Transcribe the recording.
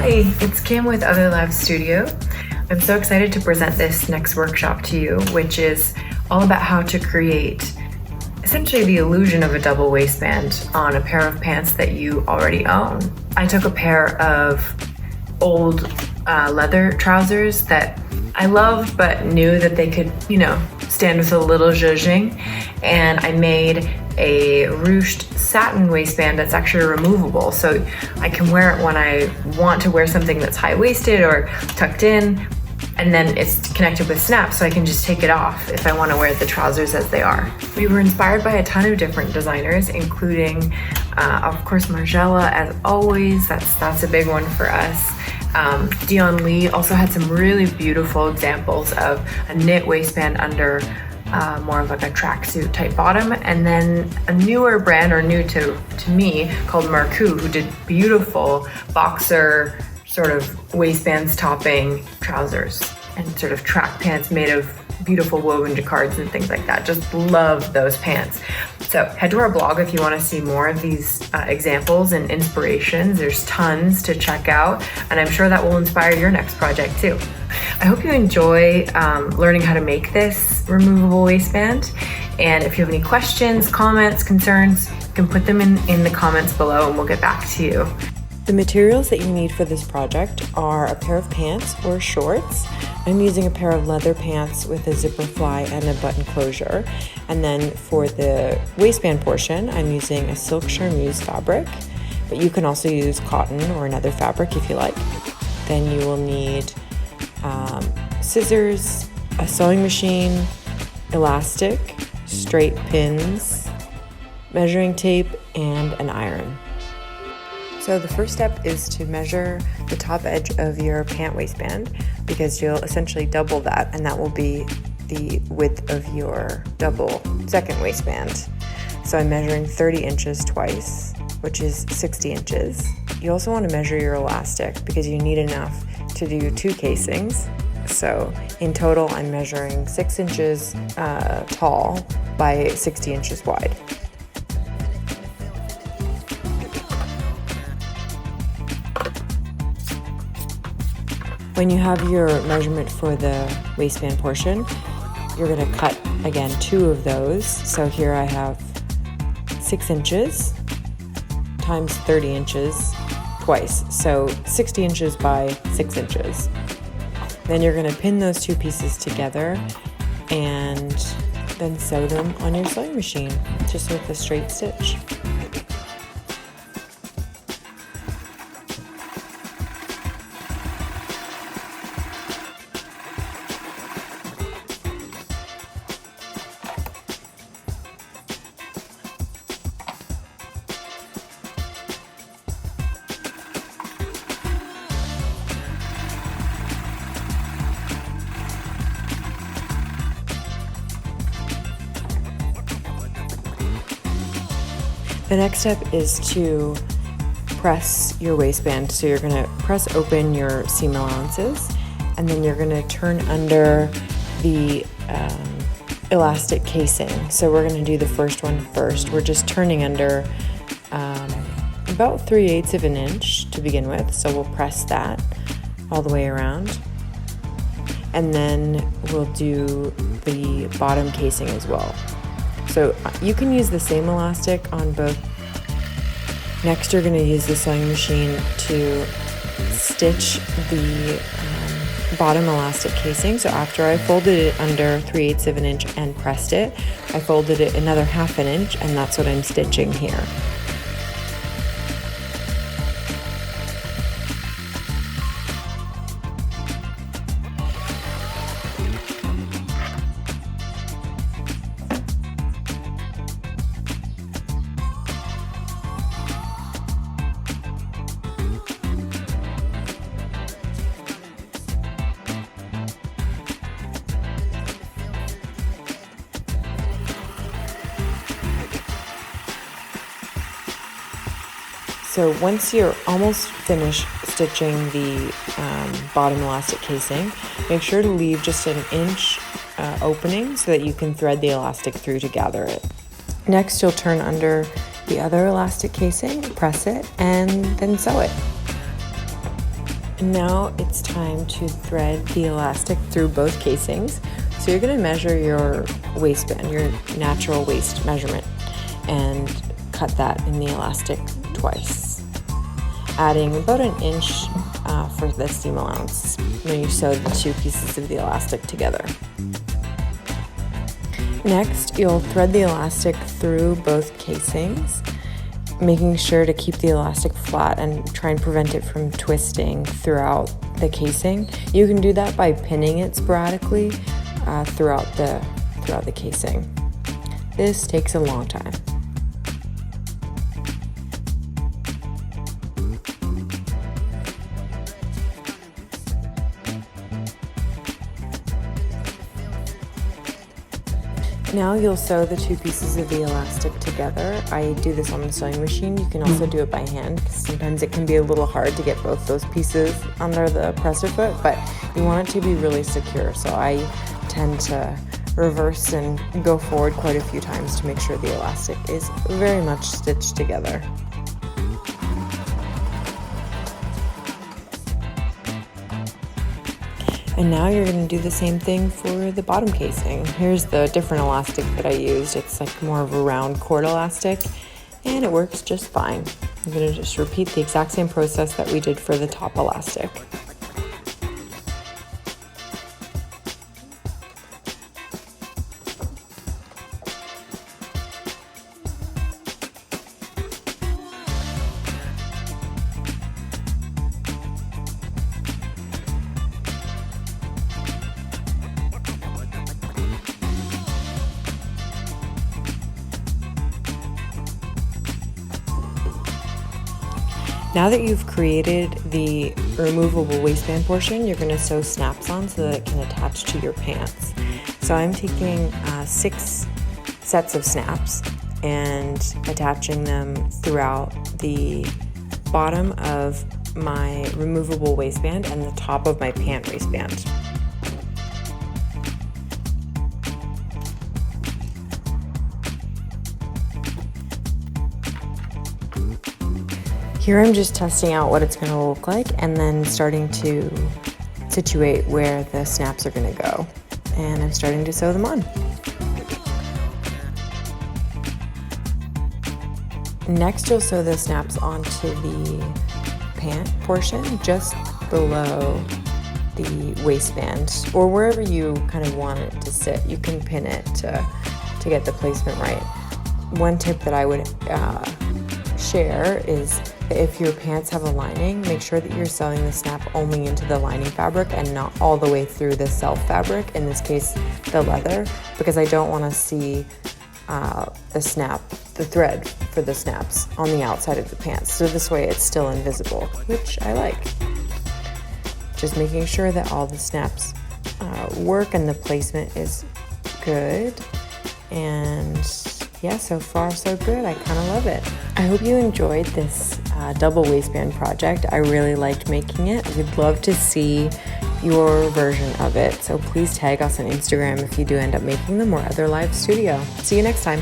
Hi, it's Kim with Other Lab Studio. I'm so excited to present this next workshop to you, which is all about how to create essentially the illusion of a double waistband on a pair of pants that you already own. I took a pair of old leather trousers that I loved but knew that they could, stand with a little zhuzhing, and I made a ruched satin waistband that's actually removable, so I can wear it when I want to wear something that's high-waisted or tucked in, and then it's connected with snaps, so I can just take it off if I want to wear the trousers as they are. We were inspired by a ton of different designers, including, of course, Margiela, as always. That's a big one for us. Dion Lee also had some really beautiful examples of a knit waistband under more of like a tracksuit type bottom, and then a newer brand, or new to me, called Marcoux, who did beautiful boxer sort of waistbands topping trousers and sort of track pants made of beautiful woven jacquards and things like that. Just love those pants. So head to our blog if you want to see more of these examples and inspirations. There's tons to check out, and I'm sure that will inspire your next project too. I hope you enjoy learning how to make this removable waistband. And if you have any questions, comments, concerns, you can put them in the comments below and we'll get back to you. The materials that you need for this project are a pair of pants or shorts. I'm using a pair of leather pants with a zipper fly and a button closure. And then for the waistband portion, I'm using a silk charmeuse fabric, but you can also use cotton or another fabric if you like. Then you will need scissors, a sewing machine, elastic, straight pins, measuring tape, and an iron. So the first step is to measure the top edge of your pant waistband, because you'll essentially double that, and that will be the width of your double second waistband. So I'm measuring 30 inches twice, which is 60 inches. You also want to measure your elastic because you need enough to do 2 casings. So in total, I'm measuring 6 inches tall by 60 inches wide. When you have your measurement for the waistband portion, you're going to cut, again, 2 of those. So here I have 6 inches times 30 inches twice. So 60 inches by 6 inches. Then you're going to pin those 2 pieces together and then sew them on your sewing machine, just with a straight stitch. The next step is to press your waistband. So you're going to press open your seam allowances, and then you're going to turn under the elastic casing. So we're going to do the first one first. We're just turning under about 3/8 of an inch to begin with. So we'll press that all the way around. And then we'll do the bottom casing as well. So you can use the same elastic on both. Next, you're going to use the sewing machine to stitch the bottom elastic casing. So after I folded it under 3/8 of an inch and pressed it, I folded it another 1/2 an inch, and that's what I'm stitching here. So once you're almost finished stitching the bottom elastic casing, make sure to leave just an inch opening so that you can thread the elastic through to gather it. Next, you'll turn under the other elastic casing, press it, and then sew it. And now it's time to thread the elastic through both casings. So you're going to measure your waistband, your natural waist measurement, and cut that in the elastic twice, adding about an inch for the seam allowance when you sew the two pieces of the elastic together. Next, you'll thread the elastic through both casings, making sure to keep the elastic flat and try and prevent it from twisting throughout the casing. You can do that by pinning it sporadically throughout the casing. This takes a long time. Now you'll sew the two pieces of the elastic together. I do this on the sewing machine. You can also do it by hand because sometimes it can be a little hard to get both those pieces under the presser foot, but you want it to be really secure. So I tend to reverse and go forward quite a few times to make sure the elastic is very much stitched together. And now you're going to do the same thing for the bottom casing. Here's the different elastic that I used. It's like more of a round cord elastic, and it works just fine. I'm going to just repeat the exact same process that we did for the top elastic. Now that you've created the removable waistband portion, you're going to sew snaps on so that it can attach to your pants. So I'm taking 6 sets of snaps and attaching them throughout the bottom of my removable waistband and the top of my pant waistband. Here I'm just testing out what it's going to look like and then starting to situate where the snaps are going to go. And I'm starting to sew them on. Next, you'll sew the snaps onto the pant portion just below the waistband or wherever you kind of want it to sit. You can pin it to get the placement right. One tip that I would share is if your pants have a lining, make sure that you're sewing the snap only into the lining fabric and not all the way through the self fabric, in this case the leather, because I don't want to see the thread for the snaps on the outside of the pants. So this way it's still invisible, which I like. Just making sure that all the snaps work and the placement is good. And yeah, so far so good. I kind of love it. I hope you enjoyed this double waistband project. I really liked making it. We'd love to see your version of it. So please tag us on Instagram if you do end up making them or other live studio. See you next time.